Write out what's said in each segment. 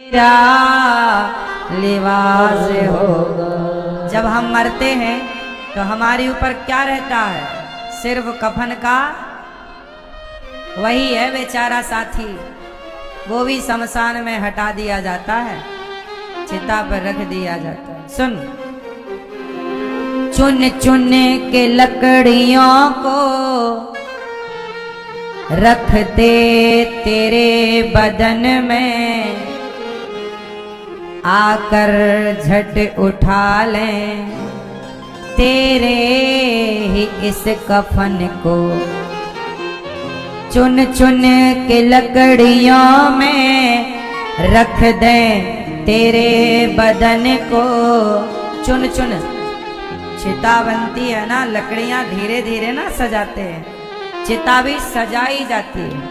तेरा लिबास होगा। जब हम मरते हैं तो हमारे ऊपर क्या रहता है? सिर्फ कफन का, वही है बेचारा साथी, वो भी शमशान में हटा दिया जाता है, चिता पर रख दिया जाता है। सुन, चुन चुन के लकड़ियों को रखते तेरे बदन में, आकर झट उठा लें तेरे ही इस कफन को। चुन चुन के लकड़ियों में रख दें तेरे बदन को। चुन चुन, चिता बनती है ना, लकड़ियां धीरे धीरे ना सजाते हैं, चिता भी सजाई जाती है।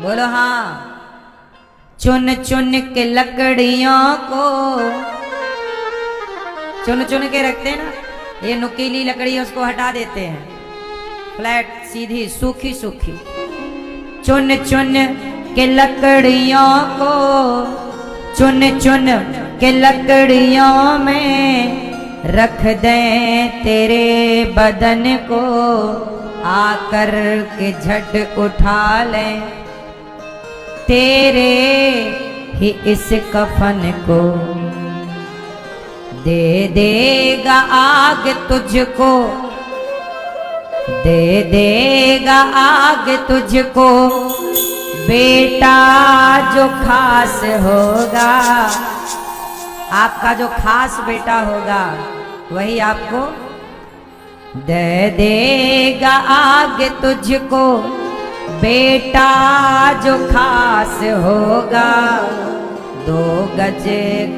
बोलो हाँ। चुन चुन के लकड़ियों को चुन चुन के रखते हैं ना, ये नुकीली लकड़ी है उसको हटा देते हैं, फ्लैट सीधी सूखी सूखी। चुन चुन के लकड़ियों को, चुन चुन के लकड़ियों में रख दें तेरे बदन को, आकर के झट उठा लें तेरे ही इस कफन को। दे देगा आग तुझको, दे देगा आग तुझको बेटा जो खास होगा। आपका जो खास बेटा होगा वही आपको दे देगा आग तुझको बेटा जो खास होगा। 2 गज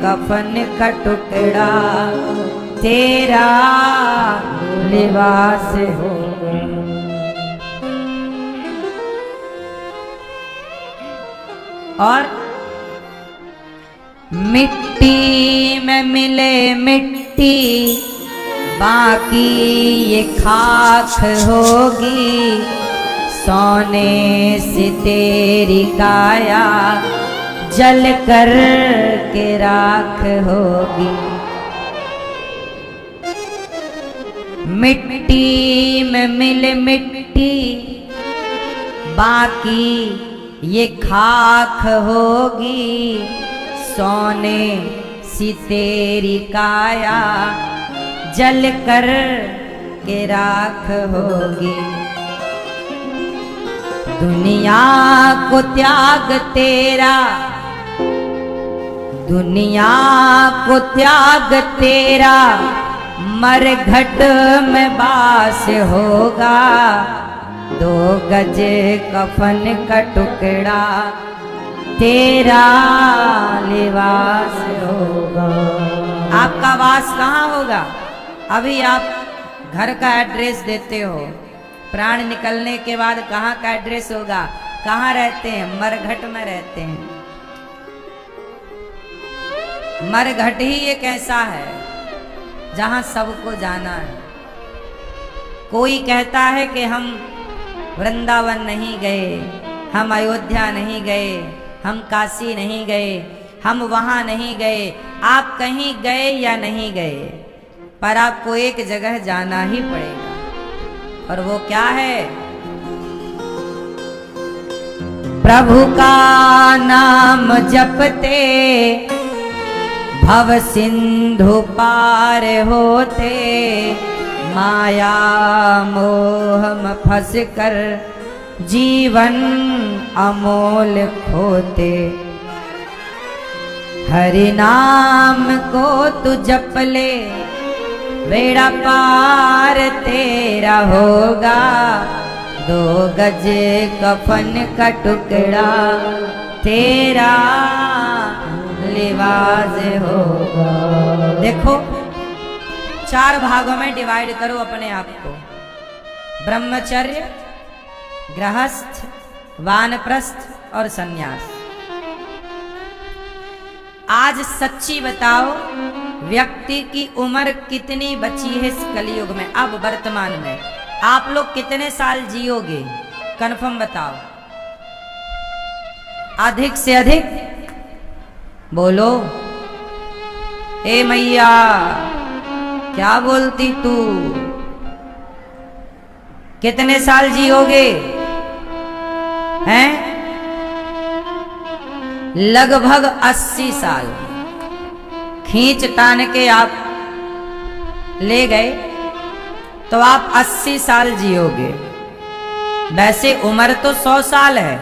कफन का टुकड़ा तेरा लिबास होगा। और मिट्टी में मिले मिट्टी, बाकी ये खाक होगी। सोने से तेरी काया जल कर के राख होगी। मिट्टी में मिले मिट्टी, बाकी ये खाक होगी। सोने सी तेरी काया जल कर के राख होगी। दुनिया को त्याग तेरा, दुनिया को त्याग तेरा मरघट में बास होगा। 2 गज कफन का टुकड़ा तेरा लिबास होगा। आपका वास कहाँ होगा? अभी आप घर का एड्रेस देते हो, प्राण निकलने के बाद कहाँ का एड्रेस होगा? कहाँ रहते हैं? मरघट में रहते हैं। मरघट ही एक ऐसा है जहां सबको जाना है। कोई कहता है कि हम वृंदावन नहीं गए, हम अयोध्या नहीं गए, हम काशी नहीं गए, हम वहां नहीं गए। आप कहीं गए या नहीं गए, पर आपको एक जगह जाना ही पड़ेगा, और वो क्या है? प्रभु का नाम जपते भव सिंधु पार होते, माया मोह में फंस कर जीवन अमोल खोते। हरि नाम को तू जप ले, बेड़ा पार तेरा होगा। 2 गज कफन का टुकड़ा तेरा लिबास होगा। देखो, 4 भागों में डिवाइड करो अपने आप को। ब्रह्मचर्य, गृहस्थ, वानप्रस्थ और सन्यास। आज सच्ची बताओ, व्यक्ति की उम्र कितनी बची है इस कलयुग में? अब वर्तमान में आप लोग कितने साल जियोगे? कन्फर्म बताओ। अधिक से अधिक बोलो। ए मैया क्या बोलती तू, कितने साल जियोगे? हैं? लगभग 80 साल खींच तान के आप ले गए तो आप 80 साल जियोगे। वैसे उम्र तो 100 साल है।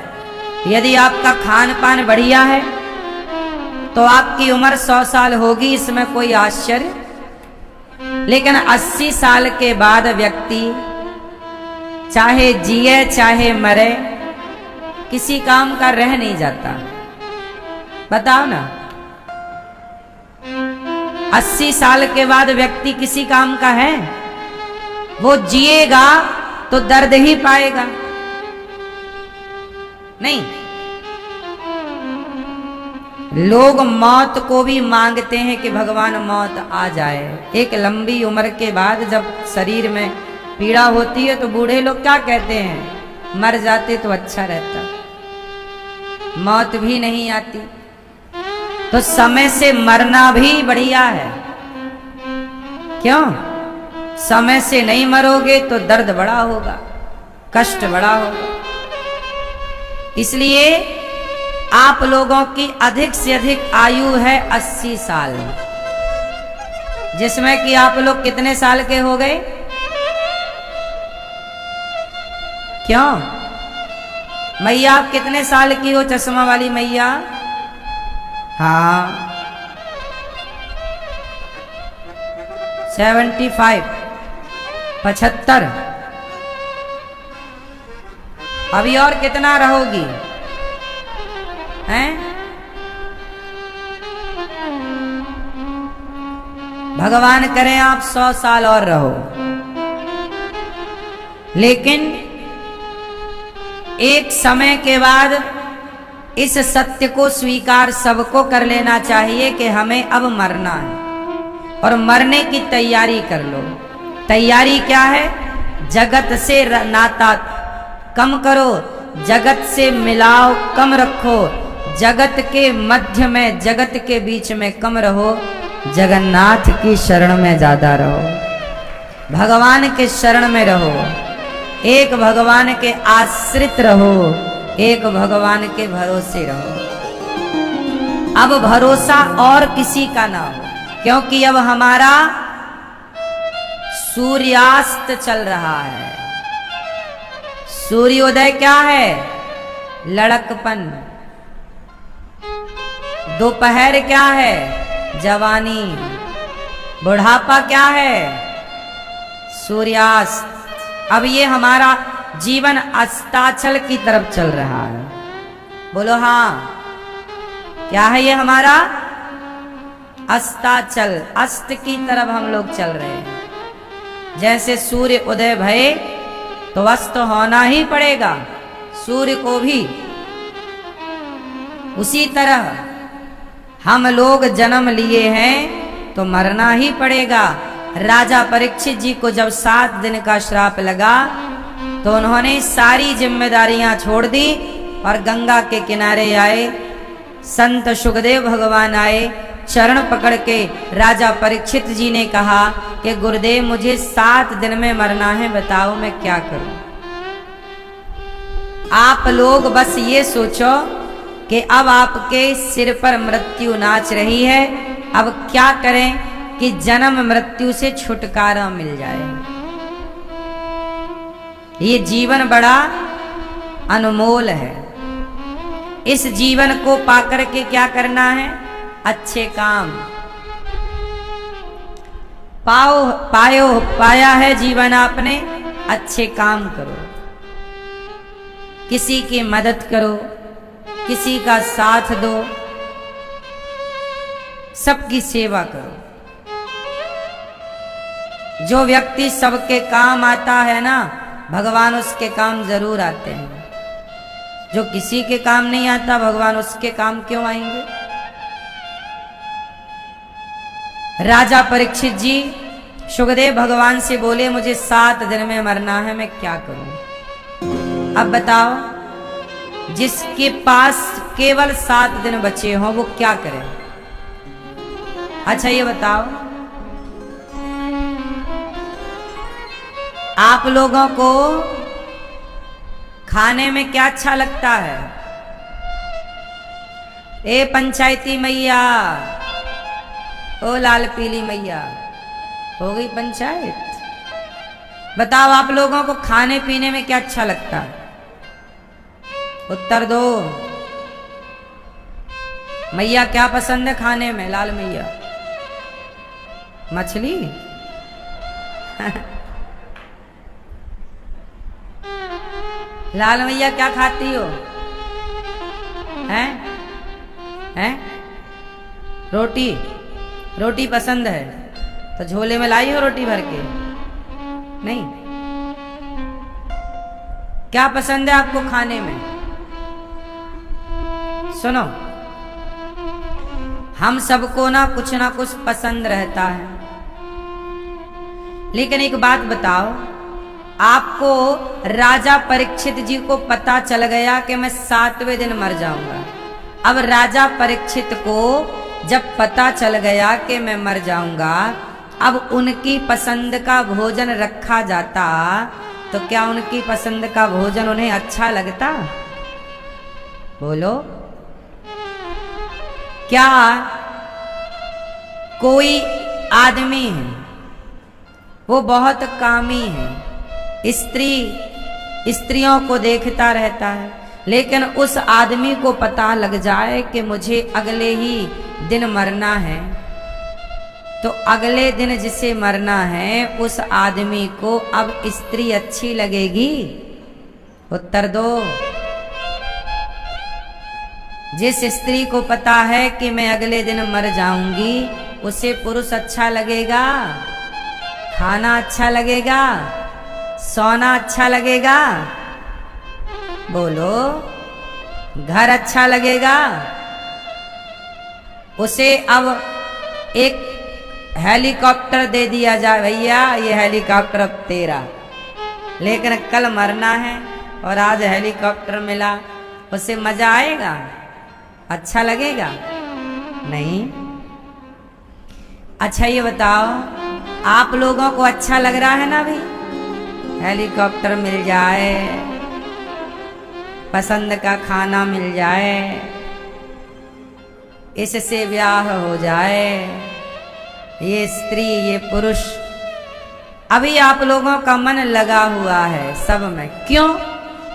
यदि आपका खान पान बढ़िया है तो आपकी उम्र 100 साल होगी, इसमें कोई आश्चर्य। लेकिन 80 साल के बाद व्यक्ति चाहे जिए चाहे मरे किसी काम का रह नहीं जाता। बताओ ना, 80 साल के बाद व्यक्ति किसी काम का है? वो जिएगा तो दर्द ही पाएगा। नहीं, लोग मौत को भी मांगते हैं कि भगवान मौत आ जाए। एक लंबी उम्र के बाद जब शरीर में पीड़ा होती है तो बूढ़े लोग क्या कहते हैं, मर जाते तो अच्छा रहता। मौत भी नहीं आती तो समय से मरना भी बढ़िया है। क्यों? समय से नहीं मरोगे तो दर्द बड़ा होगा, कष्ट बड़ा होगा। इसलिए आप लोगों की अधिक से अधिक आयु है 80 साल, जिसमें कि आप लोग कितने साल के हो गए? क्यों मैया, आप कितने साल की हो? चश्मा वाली मैया, हाँ 75, 75। अभी और कितना रहोगी? हैं? भगवान करें आप 100 साल और रहो। लेकिन एक समय के बाद इस सत्य को स्वीकार सबको कर लेना चाहिए कि हमें अब मरना है, और मरने की तैयारी कर लो। तैयारी क्या है? जगत से नाता कम करो, जगत से मिलाव कम रखो, जगत के मध्य में, जगत के बीच में कम रहो, जगन्नाथ की शरण में ज्यादा रहो, भगवान के शरण में रहो, एक भगवान के आश्रित रहो, एक भगवान के भरोसे रहो। अब भरोसा और किसी का ना हो, क्योंकि अब हमारा सूर्यास्त चल रहा है। सूर्योदय क्या है? लड़कपन। दोपहर क्या है? जवानी। बुढ़ापा क्या है? सूर्यास्त। अब ये हमारा जीवन अस्ताचल की तरफ चल रहा है। बोलो हाँ, क्या है ये हमारा? अस्ताचल, अस्त की तरफ हम लोग चल रहे हैं। जैसे सूर्य उदय भये तो अस्त होना ही पड़ेगा, सूर्य को भी। उसी तरह हम लोग जन्म लिए हैं तो मरना ही पड़ेगा। राजा परीक्षित जी को जब 7 दिन का श्राप लगा तो उन्होंने सारी जिम्मेदारियां छोड़ दी और गंगा के किनारे आए। संत सुखदेव भगवान आए, चरण पकड़ के राजा परीक्षित जी ने कहा कि गुरुदेव मुझे 7 दिन में मरना है, बताओ मैं क्या करूं। आप लोग बस ये सोचो कि अब आपके सिर पर मृत्यु नाच रही है, अब क्या करें कि जन्म मृत्यु से छुटकारा मिल जाए। ये जीवन बड़ा अनमोल है। इस जीवन को पाकर के क्या करना है? अच्छे काम। पाया है जीवन आपने, अच्छे काम करो, किसी की मदद करो, किसी का साथ दो, सबकी सेवा करो। जो व्यक्ति सबके काम आता है ना, भगवान उसके काम जरूर आते हैं। जो किसी के काम नहीं आता, भगवान उसके काम क्यों आएंगे? राजा परीक्षित जी सुखदेव भगवान से बोले मुझे 7 दिन में मरना है, मैं क्या करूं? अब बताओ, जिसके पास केवल 7 दिन बचे हों, वो क्या करें? अच्छा ये बताओ, आप लोगों को खाने में क्या अच्छा लगता है? ए पंचायती मैया, ओ लाल पीली मैया, हो गई पंचायत? बताओ आप लोगों को खाने पीने में क्या अच्छा लगता है? उत्तर दो। मैया क्या पसंद है खाने में? लाल मैया मछली लाल मैया क्या खाती हो? हैं? हैं? रोटी? रोटी पसंद है तो झोले में लाई हो रोटी भर के? नहीं। क्या पसंद है आपको खाने में? सुनो, हम सबको ना कुछ पसंद रहता है, लेकिन एक बात बताओ, आपको राजा परीक्षित जी को पता चल गया कि मैं 7वें दिन मर जाऊंगा। अब राजा परीक्षित को जब पता चल गया कि मैं मर जाऊंगा, अब उनकी पसंद का भोजन रखा जाता तो क्या उनकी पसंद का भोजन उन्हें अच्छा लगता? बोलो। क्या कोई आदमी है, वो बहुत कामी है, स्त्रियों को देखता रहता है, लेकिन उस आदमी को पता लग जाए कि मुझे अगले ही दिन मरना है, तो अगले दिन जिसे मरना है उस आदमी को अब स्त्री अच्छी लगेगी? उत्तर दो। जिस स्त्री को पता है कि मैं अगले दिन मर जाऊंगी, उसे पुरुष अच्छा लगेगा? खाना अच्छा लगेगा? सोना अच्छा लगेगा? बोलो। घर अच्छा लगेगा? उसे अब एक हेलीकॉप्टर दे दिया जाए, भैया ये हेलीकॉप्टर अब तेरा, लेकिन कल मरना है और आज हेलीकॉप्टर मिला, उसे मजा आएगा? अच्छा लगेगा? नहीं। अच्छा ये बताओ, आप लोगों को अच्छा लग रहा है ना? भी हेलीकॉप्टर मिल जाए, पसंद का खाना मिल जाए, इससे ब्याह हो जाए, ये स्त्री ये पुरुष, अभी आप लोगों का मन लगा हुआ है सब में। क्यों?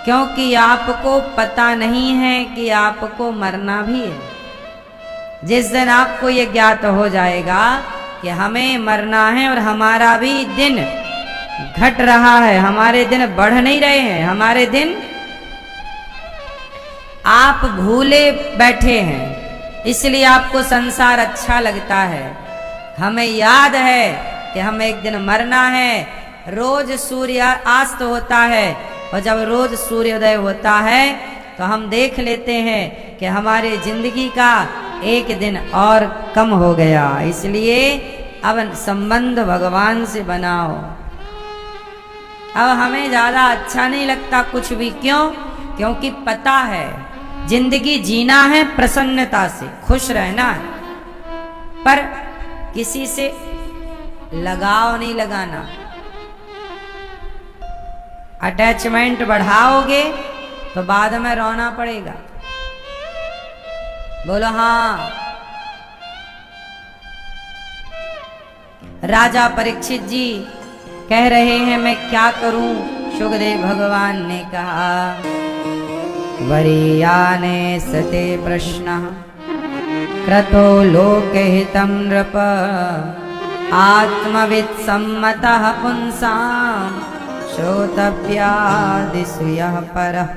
क्योंकि आपको पता नहीं है कि आपको मरना भी है। जिस दिन आपको ये ज्ञात हो जाएगा कि हमें मरना है और हमारा भी दिन घट रहा है, हमारे दिन बढ़ नहीं रहे हैं, हमारे दिन आप भूले बैठे हैं, इसलिए आपको संसार अच्छा लगता है। हमें याद है कि हमें एक दिन मरना है। रोज सूर्य अस्त होता है और जब रोज सूर्योदय होता है तो हम देख लेते हैं कि हमारी जिंदगी का एक दिन और कम हो गया, इसलिए अब संबंध भगवान से बनाओ। अब हमें ज्यादा अच्छा नहीं लगता कुछ भी। क्यों? क्योंकि पता है जिंदगी जीना है, प्रसन्नता से खुश रहना है, पर किसी से लगाव नहीं लगाना। अटैचमेंट बढ़ाओगे तो बाद में रोना पड़ेगा। बोलो हाँ। राजा परीक्षित जी कह रहे हैं मैं क्या करूं? सुखदेव भगवान ने कहा, वरीयाने सते प्रश्न क्रतो लोकहितं नृप आत्मवित् सम्मतः पुंसां श्रोतव्यादिषु यः परः।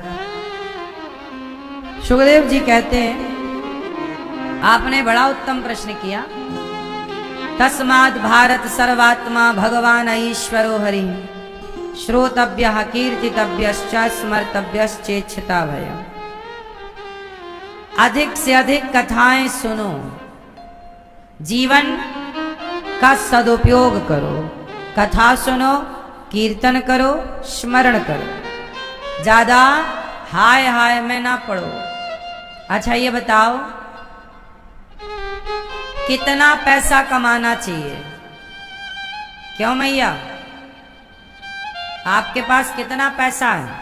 सुखदेव जी कहते हैं आपने बड़ा उत्तम प्रश्न किया। तस्माद् भारत सर्वात्मा भगवान ईश्वरो हरि श्रोतव्यः कीर्तितव्यश्च स्मर्तव्यश्चेच्छता भयम्। अधिक से अधिक कथाएं सुनो, जीवन का सदुपयोग करो, कथा सुनो, कीर्तन करो, स्मरण करो, ज्यादा हाय हाय में ना पड़ो। अच्छा ये बताओ, कितना पैसा कमाना चाहिए? क्यों मैया, आपके पास कितना पैसा है?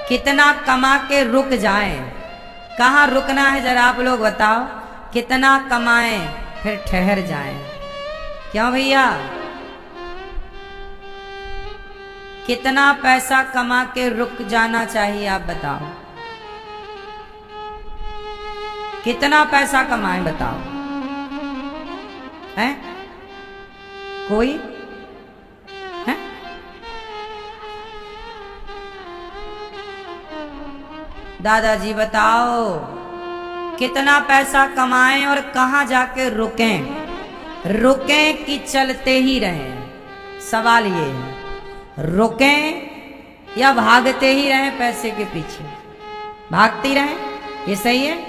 कितना कमा के रुक जाएं? कहाँ रुकना है जरा आप लोग बताओ। कितना कमाएं फिर ठहर जाएं? क्यों भैया, कितना पैसा कमा के रुक जाना चाहिए आप बताओ। कितना पैसा कमाएं बताओ, हैं? कोई है? दादाजी बताओ, कितना पैसा कमाएं और कहाँ जाके रुकें? रुकें कि चलते ही रहें? सवाल ये है, रुकें या भागते ही रहें पैसे के पीछे? भागती रहें, ये सही है?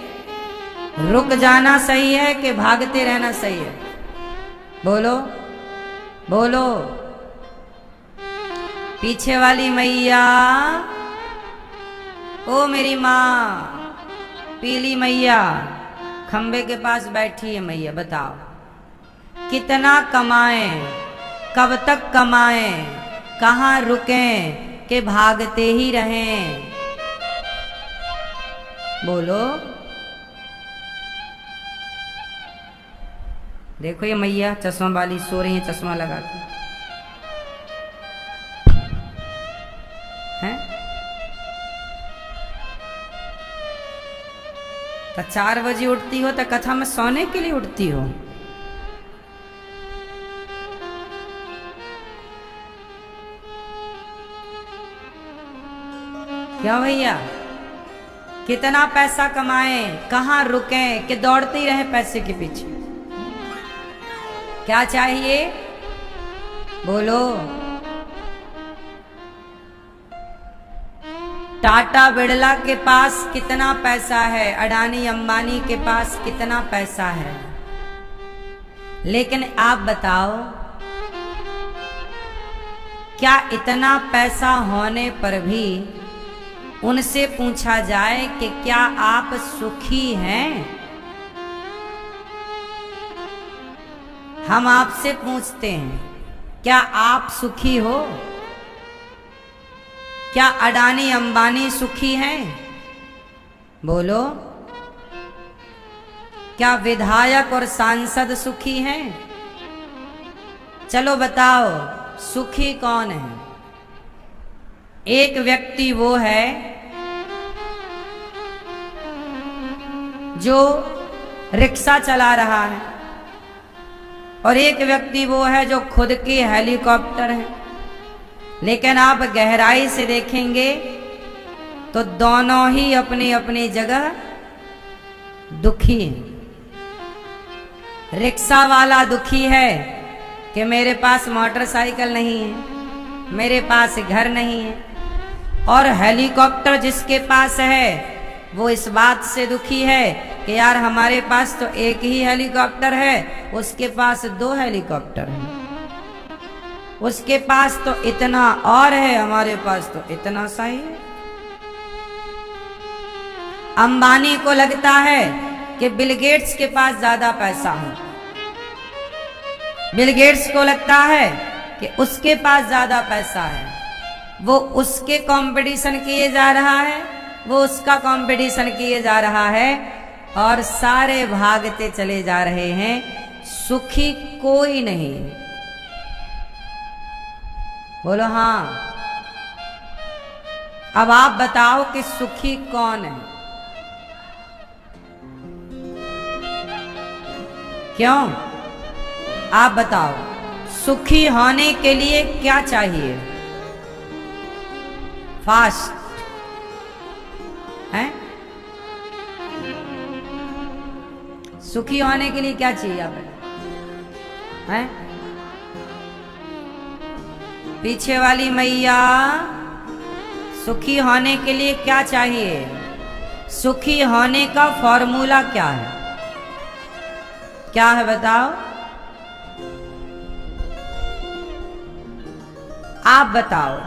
रुक जाना सही है कि भागते रहना सही है? बोलो बोलो। पीछे वाली मैया, ओ मेरी माँ पीली मैया, खंबे के पास बैठी है मैया, बताओ कितना कमाएं, कब तक कमाएं, कहाँ रुकें कि भागते ही रहें? बोलो। देखो ये मैया चश्मा वाली सो रही है चश्मा लगा के, हैं? तो 4 बजे उठती हो तो कथा में सोने के लिए उठती हो? क्या भैया, कितना पैसा कमाएं, कहाँ रुकें कि दौड़ते ही रहे पैसे के पीछे? क्या चाहिए? बोलो। टाटा बिड़ला के पास कितना पैसा है, अडानी अंबानी के पास कितना पैसा है, लेकिन आप बताओ, क्या इतना पैसा होने पर भी उनसे पूछा जाए कि क्या आप सुखी हैं? हम आपसे पूछते हैं, क्या आप सुखी हो? क्या अडानी अंबानी सुखी हैं? बोलो। क्या विधायक और सांसद सुखी हैं? चलो बताओ, सुखी कौन है? एक व्यक्ति वो है जो रिक्शा चला रहा है, और एक व्यक्ति वो है जो खुद की हेलीकॉप्टर है। लेकिन आप गहराई से देखेंगे तो दोनों ही अपनी अपनी जगह दुखी हैं। रिक्शा वाला दुखी है कि मेरे पास मोटरसाइकिल नहीं है, मेरे पास घर नहीं है, और हेलीकॉप्टर जिसके पास है वो इस बात से दुखी है कि यार हमारे पास तो एक ही हेलीकॉप्टर है, उसके पास 2 हेलीकॉप्टर है, उसके पास तो इतना और है, हमारे पास तो इतना सा ही है। अंबानी को लगता है कि बिल गेट्स के पास ज्यादा पैसा है, बिल गेट्स को लगता है कि उसके पास ज्यादा पैसा है, वो उसके कंपटीशन किए जा रहा है, वो उसका कंपटीशन किए जा रहा है, और सारे भागते चले जा रहे हैं, सुखी कोई नहीं। बोलो हाँ। अब आप बताओ कि सुखी कौन है? क्यों? आप बताओ, सुखी होने के लिए क्या चाहिए? फास्ट है? सुखी होने के लिए क्या चाहिए आप हैं? पीछे वाली मैया, सुखी होने के लिए क्या चाहिए? सुखी होने का फॉर्मूला क्या है? क्या है बताओ? आप बताओ।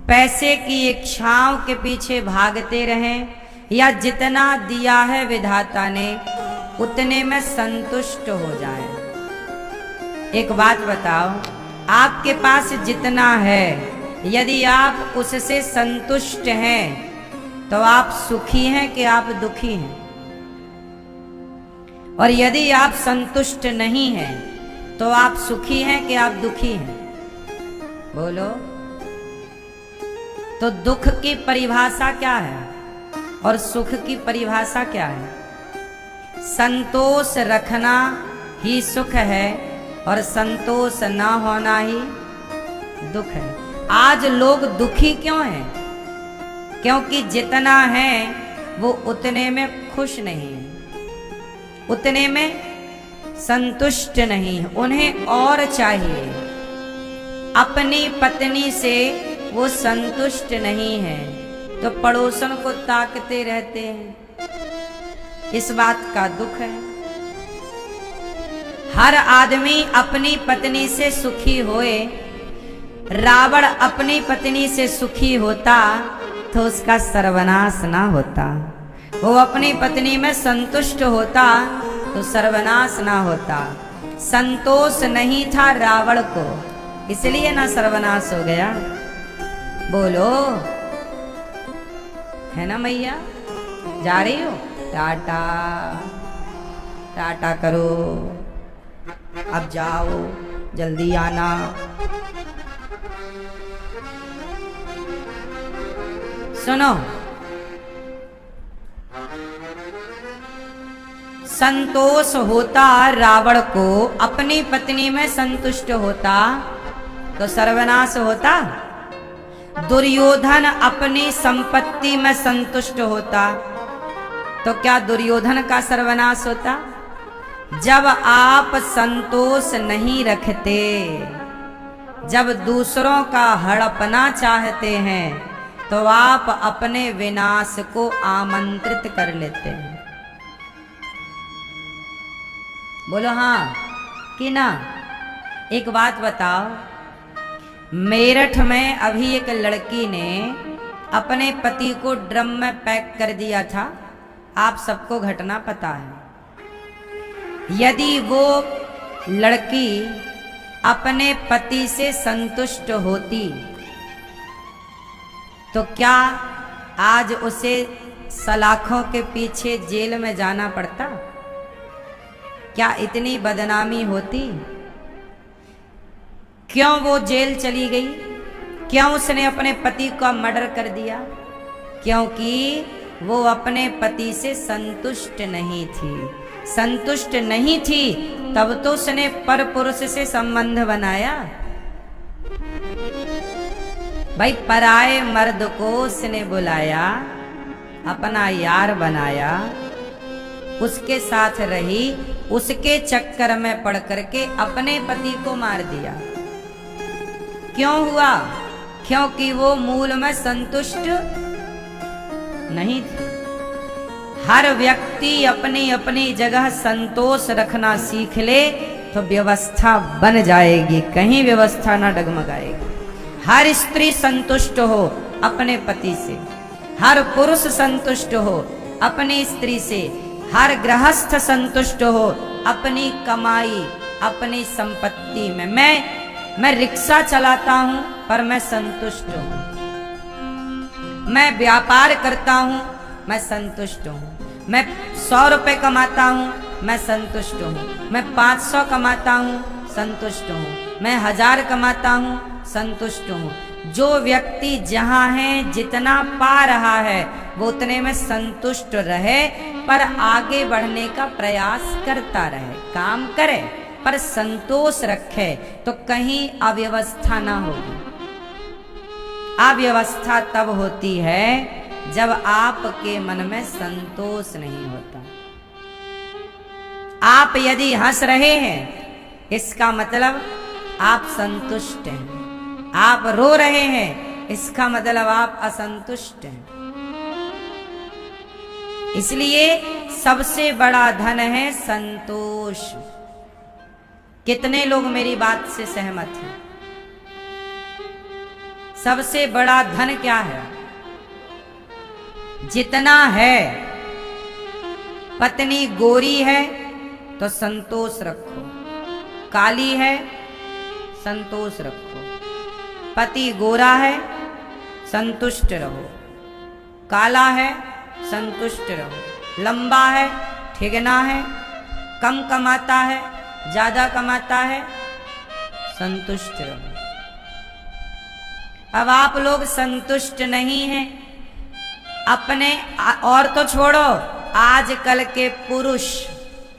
पैसे की इच्छाओं के पीछे भागते रहें, या जितना दिया है विधाता ने उतने में संतुष्ट हो जाएं। एक बात बताओ, आपके पास जितना है यदि आप उससे संतुष्ट हैं तो आप सुखी हैं कि आप दुखी हैं? और यदि आप संतुष्ट नहीं हैं तो आप सुखी हैं कि आप दुखी हैं? बोलो। तो दुख की परिभाषा क्या है और सुख की परिभाषा क्या है? संतोष रखना ही सुख है और संतोष ना होना ही दुख है। आज लोग दुखी क्यों हैं? क्योंकि जितना है वो उतने में खुश नहीं है, उतने में संतुष्ट नहीं है, उन्हें और चाहिए। अपनी पत्नी से वो संतुष्ट नहीं है तो पड़ोसन को ताकते रहते हैं। इस बात का दुख है। हर आदमी अपनी पत्नी से सुखी होए। रावण अपनी पत्नी से सुखी होता तो उसका सर्वनाश ना होता। वो अपनी पत्नी में संतुष्ट होता तो सर्वनाश ना होता। संतोष नहीं था रावण को, इसलिए ना सर्वनाश हो गया। बोलो, है ना मैया? जा रही हो? टाटा टाटा करो, अब जाओ, जल्दी आना। सुनो, संतोष होता रावण को, अपनी पत्नी में संतुष्ट होता तो सर्वनाश होता। दुर्योधन अपनी संपत्ति में संतुष्ट होता तो क्या दुर्योधन का सर्वनाश होता? जब आप संतोष नहीं रखते, जब दूसरों का हड़पना चाहते हैं तो आप अपने विनाश को आमंत्रित कर लेते हैं। बोलो हाँ कि ना? एक बात बताओ, मेरठ में अभी एक लड़की ने अपने पति को ड्रम में पैक कर दिया था। आप सबको घटना पता है। यदि वो लड़की अपने पति से संतुष्ट होती तो क्या आज उसे सलाखों के पीछे जेल में जाना पड़ता? क्या इतनी बदनामी होती? क्यों वो जेल चली गई? क्यों उसने अपने पति का मर्डर कर दिया? क्योंकि वो अपने पति से संतुष्ट नहीं थी। संतुष्ट नहीं थी तब तो उसने परपुरुष से संबंध बनाया। भाई, पराए मर्द को उसने बुलाया, अपना यार बनाया, उसके साथ रही, उसके चक्कर में पड़ करके अपने पति को मार दिया। क्यों हुआ? क्योंकि वो मूल में संतुष्ट नहीं थे। हर व्यक्ति अपनी अपनी जगह संतोष रखना सीख ले तो व्यवस्था बन जाएगी, कहीं व्यवस्था ना डगमगाएगी। हर स्त्री संतुष्ट हो अपने पति से, हर पुरुष संतुष्ट हो अपनी स्त्री से, हर गृहस्थ संतुष्ट हो अपनी कमाई, अपनी संपत्ति में। मैं रिक्शा चलाता हूं पर मैं संतुष्ट हूं। मैं व्यापार करता हूं, मैं संतुष्ट हूं। मैं 100 रुपए कमाता हूं, मैं संतुष्ट हूं। मैं 500 कमाता हूं, संतुष्ट हूं। मैं 1000 कमाता हूं, संतुष्ट हूं। जो व्यक्ति जहां है, जितना पा रहा है, वो उतने में संतुष्ट रहे, पर आगे बढ़ने का प्रयास करता रहे, काम करे पर संतोष रखे तो कहीं अव्यवस्था ना होगी। अव्यवस्था तब होती है जब आपके मन में संतोष नहीं होता। आप यदि हंस रहे हैं इसका मतलब आप संतुष्ट हैं। आप रो रहे हैं इसका मतलब आप असंतुष्ट हैं। इसलिए सबसे बड़ा धन है संतोष। कितने लोग मेरी बात से सहमत हैं? सबसे बड़ा धन क्या है? जितना है, पत्नी गोरी है तो संतोष रखो, काली है संतोष रखो, पति गोरा है संतुष्ट रहो, काला है संतुष्ट रहो, लंबा है ठिगना है, कम कमाता है ज्यादा कमाता है, संतुष्ट रहो। अब आप लोग संतुष्ट नहीं हैं अपने, और तो छोड़ो, आजकल के पुरुष,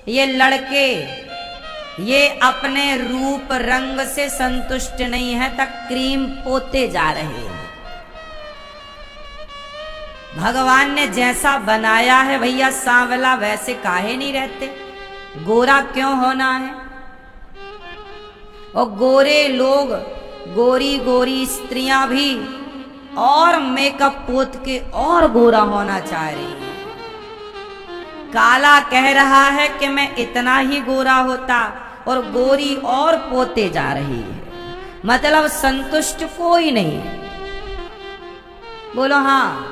ये लड़के, ये अपने रूप रंग से संतुष्ट नहीं है, तक क्रीम पोते जा रहे हैं। भगवान ने जैसा बनाया है भैया सांवला, वैसे काहे नहीं रहते? गोरा क्यों होना है? और गोरे लोग, गोरी गोरी स्त्रियां भी और मेकअप पोत के और गोरा होना चाह रही है। काला कह रहा है कि मैं इतना ही गोरा होता, और गोरी और पोते जा रही है। मतलब संतुष्ट कोई नहीं है। बोलो हाँ।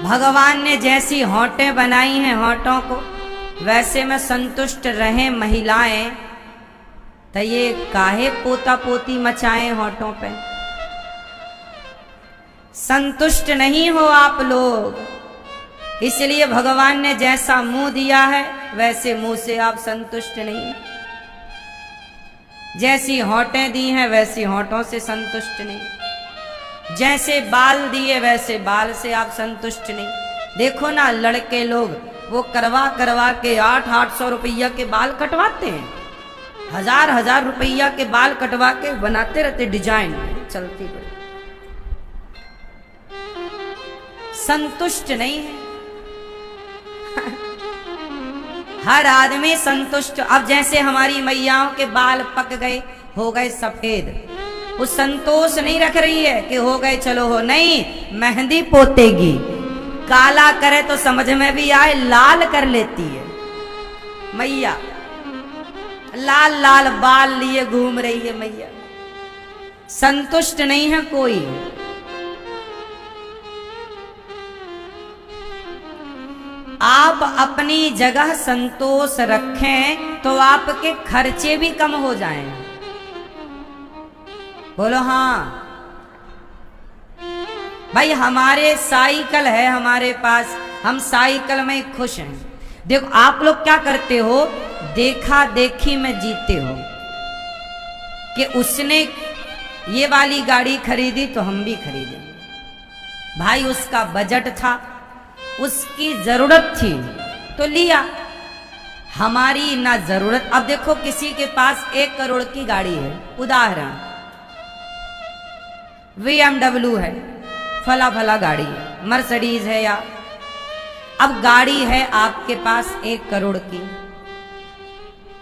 भगवान ने जैसी होंठें बनाई हैं, होंठों को वैसे में संतुष्ट रहें महिलाएं, तो ये काहे पोता पोती मचाएं होंठों पे? संतुष्ट नहीं हो आप लोग, इसलिए भगवान ने जैसा मुंह दिया है वैसे मुंह से आप संतुष्ट नहीं। जैसी होंठें दी हैं वैसी होंठों से संतुष्ट नहीं। जैसे बाल दिए वैसे बाल से आप संतुष्ट नहीं। देखो ना, लड़के लोग वो करवा करवा के 800-800 रुपया के बाल कटवाते हैं, 1000-1000 रुपया के बाल कटवा के बनाते रहते, डिजाइन चलती बड़ी, संतुष्ट नहीं है। हर आदमी संतुष्ट। अब जैसे हमारी मैयाओं के बाल पक गए, हो गए सफेद, वो संतोष नहीं रख रही है कि हो गए चलो हो, नहीं, मेहंदी पोतेगी। काला करे तो समझ में भी आए, लाल कर लेती है मैया, लाल लाल बाल लिए घूम रही है मैया। संतुष्ट नहीं है कोई। आप अपनी जगह संतोष रखें तो आपके खर्चे भी कम हो जाएं। बोलो हाँ। भाई हमारे साइकिल है हमारे पास, हम साइकिल में खुश हैं। देखो आप लोग क्या करते हो, देखा देखी में जीते हो कि उसने ये वाली गाड़ी खरीदी तो हम भी खरीदेंगे। भाई उसका बजट था, उसकी जरूरत थी तो लिया, हमारी ना जरूरत। अब देखो किसी के पास 1 करोड़ की गाड़ी है, उदाहरण BMW है, फला फला गाड़ी है, मर्सिडीज है, या अब गाड़ी है आपके पास 1 करोड़ की,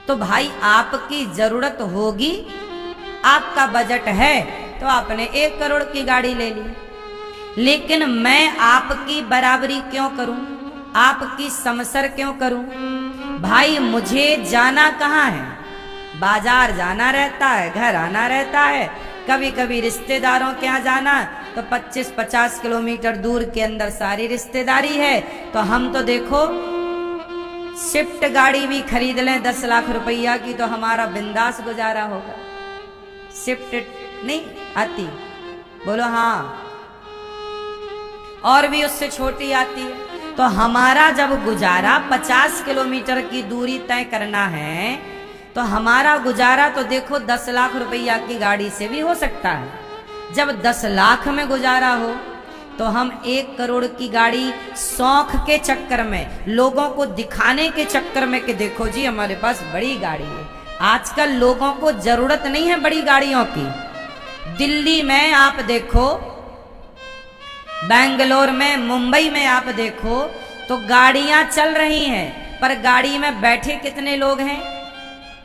तो भाई आपकी जरूरत होगी, आपका बजट है तो आपने 1 करोड़ की गाड़ी ले ली। लेकिन मैं आपकी बराबरी क्यों करूं, आपकी समसर क्यों करूं? भाई मुझे जाना कहाँ है, बाजार जाना रहता है, घर आना रहता है, कभी कभी रिश्तेदारों के यहाँ जाना, तो 25-50 किलोमीटर दूर के अंदर सारी रिश्तेदारी है। तो हम तो देखो स्विफ्ट गाड़ी भी खरीद लें 10 लाख रुपया की तो हमारा बिंदास गुजारा होगा। स्विफ्ट नहीं आती, बोलो हाँ, और भी उससे छोटी आती है। तो हमारा जब गुजारा 50 किलोमीटर की दूरी तय करना है, तो हमारा गुजारा तो देखो 10 लाख रुपया की गाड़ी से भी हो सकता है। जब 10 लाख में गुजारा हो तो हम 1 करोड़ की गाड़ी शौक के चक्कर में, लोगों को दिखाने के चक्कर में कि देखो जी हमारे पास बड़ी गाड़ी है। आजकल लोगों को जरूरत नहीं है बड़ी गाड़ियों की। दिल्ली में आप देखो, बेंगलोर में, मुंबई में आप देखो तो गाड़ियां चल रही हैं, पर गाड़ी में बैठे कितने लोग हैं?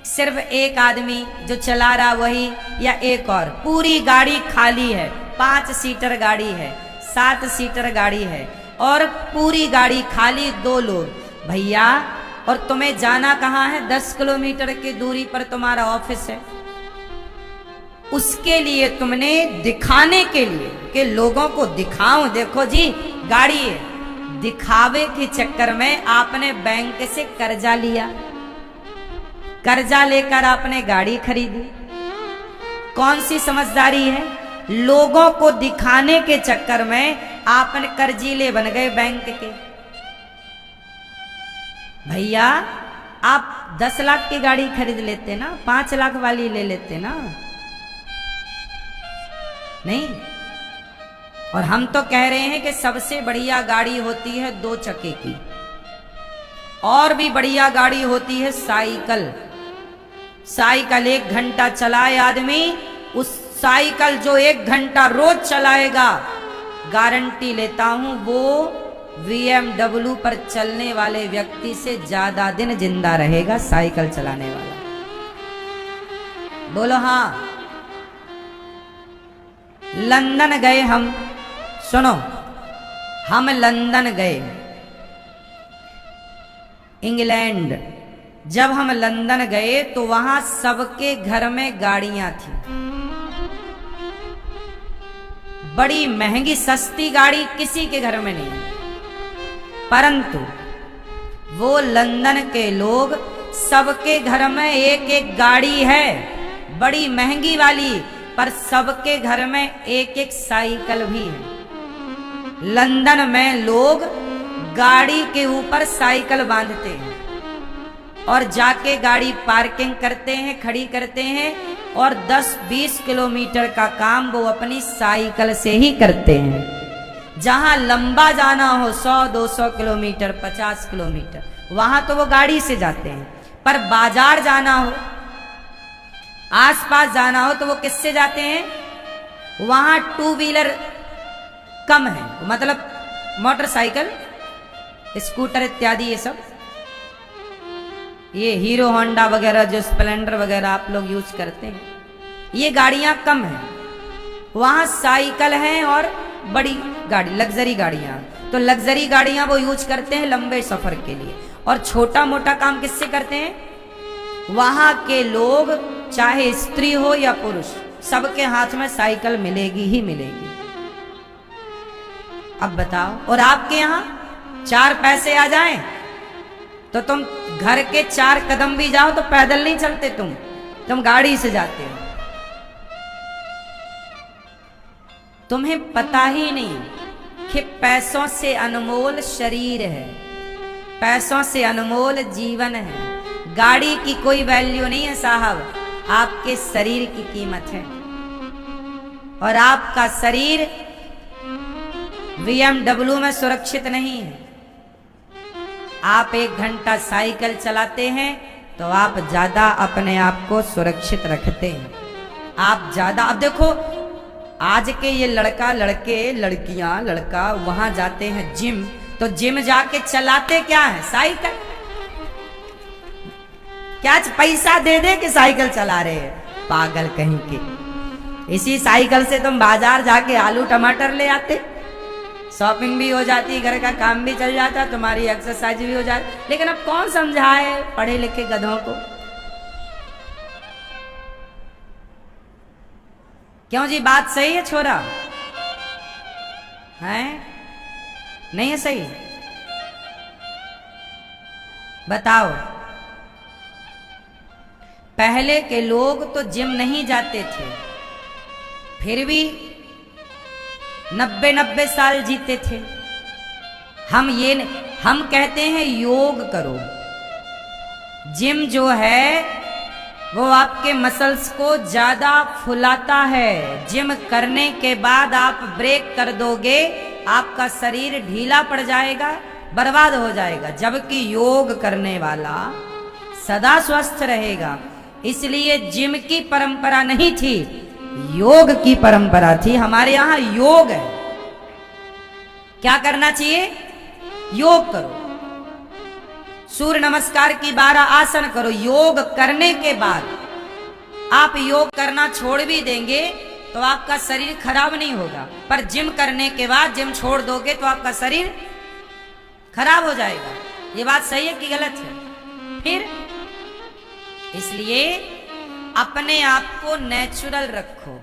सिर्फ एक आदमी जो चला रहा वही, या एक और। पूरी गाड़ी खाली है, 5 सीटर गाड़ी है, 7 सीटर गाड़ी है, और पूरी गाड़ी खाली, 2 लोग। भैया और तुम्हें जाना कहाँ है? 10 किलोमीटर की दूरी पर तुम्हारा ऑफिस है, उसके लिए तुमने दिखाने के लिए कि लोगों को दिखाऊं, देखो जी गाड़ी है, दिखावे के चक्कर में आपने बैंक से कर्जा लिया, कर्जा लेकर आपने गाड़ी खरीदी। कौन सी समझदारी है? लोगों को दिखाने के चक्कर में आपने कर्जीले बन गए बैंक के। भैया आप 10 लाख की गाड़ी खरीद लेते ना, 5 लाख वाली ले लेते ना, नहीं। और हम तो कह रहे हैं कि सबसे बढ़िया गाड़ी होती है 2 चक्के की, और भी बढ़िया गाड़ी होती है साइकिल। साइकिल 1 घंटा चलाए आदमी, उस साइकिल जो 1 घंटा रोज चलाएगा, गारंटी लेता हूं वो BMW पर चलने वाले व्यक्ति से ज्यादा दिन जिंदा रहेगा, साइकिल चलाने वाला। बोलो हाँ। लंदन गए हम, सुनो, हम लंदन गए, इंग्लैंड। जब हम लंदन गए तो वहां सबके घर में गाड़ियां थी, बड़ी महंगी सस्ती गाड़ी किसी के घर में नहीं, परंतु वो लंदन के लोग सबके घर में एक एक गाड़ी है, बड़ी महंगी वाली, पर सबके घर में एक एक साइकिल भी है। लंदन में लोग गाड़ी के ऊपर साइकिल बांधते हैं और जाके गाड़ी पार्किंग करते हैं, खड़ी करते हैं, और 10-20 किलोमीटर का काम वो अपनी साइकिल से ही करते हैं। जहां लंबा जाना हो 100-200 किलोमीटर, 50 किलोमीटर, वहां तो वो गाड़ी से जाते हैं, पर बाजार जाना हो, आसपास जाना हो, तो वो किससे जाते हैं? वहां 2 व्हीलर कम है, मतलब मोटरसाइकिल, स्कूटर इत्यादि, ये सब, ये हीरो होंडा वगैरह, जो स्प्लेंडर वगैरह आप लोग यूज करते हैं, ये गाड़ियां कम हैं। वहां साइकिल हैं और बड़ी गाड़ी, लग्जरी गाड़ियां। तो लग्जरी गाड़ियां वो यूज करते हैं लंबे सफर के लिए, और छोटा मोटा काम किससे करते हैं? वहां के लोग, चाहे स्त्री हो या पुरुष, सबके हाथ में साइकिल मिलेगी ही मिलेगी। अब बताओ, और आपके यहां 4 पैसे आ जाएं तो तुम घर के 4 कदम भी जाओ तो पैदल नहीं चलते, तुम गाड़ी से जाते हो। तुम्हें पता ही नहीं कि पैसों से अनमोल शरीर है, पैसों से अनमोल जीवन है। गाड़ी की कोई वैल्यू नहीं है साहब, आपके शरीर की कीमत है। और आपका शरीर BMW में सुरक्षित नहीं है। आप 1 घंटा साइकिल चलाते हैं तो आप ज्यादा अपने आप को सुरक्षित रखते हैं, आप ज्यादा। अब देखो, आज के ये लड़का लड़के लड़कियां लड़का वहां जाते हैं जिम, तो जिम जाके चलाते क्या है? साइकिल। क्या पैसा दे दे कि साइकिल चला रहे हैं? पागल कहीं के। इसी साइकिल से तुम बाजार जाके आलू टमाटर ले आते, शॉपिंग भी हो जाती, घर का काम भी चल जाता, तुम्हारी एक्सरसाइज भी हो जाती। लेकिन अब कौन समझाए पढ़े लिखे गधों को? क्यों जी, बात सही है छोरा? है नहीं है सही? बताओ। पहले के लोग तो जिम नहीं जाते थे, फिर भी 90-90 साल जीते थे। हम कहते हैं योग करो। जिम जो है वो आपके मसल्स को ज्यादा फुलाता है। जिम करने के बाद आप ब्रेक कर दोगे, आपका शरीर ढीला पड़ जाएगा, बर्बाद हो जाएगा। जबकि योग करने वाला सदा स्वस्थ रहेगा। इसलिए जिम की परंपरा नहीं थी, योग की परंपरा थी। हमारे यहां योग है। क्या करना चाहिए? योग करो, सूर्य नमस्कार की 12 आसन करो। योग करने के बाद आप योग करना छोड़ भी देंगे तो आपका शरीर खराब नहीं होगा, पर जिम करने के बाद जिम छोड़ दोगे तो आपका शरीर खराब हो जाएगा। ये बात सही है कि गलत है? फिर इसलिए अपने आप को नेचुरल रखो।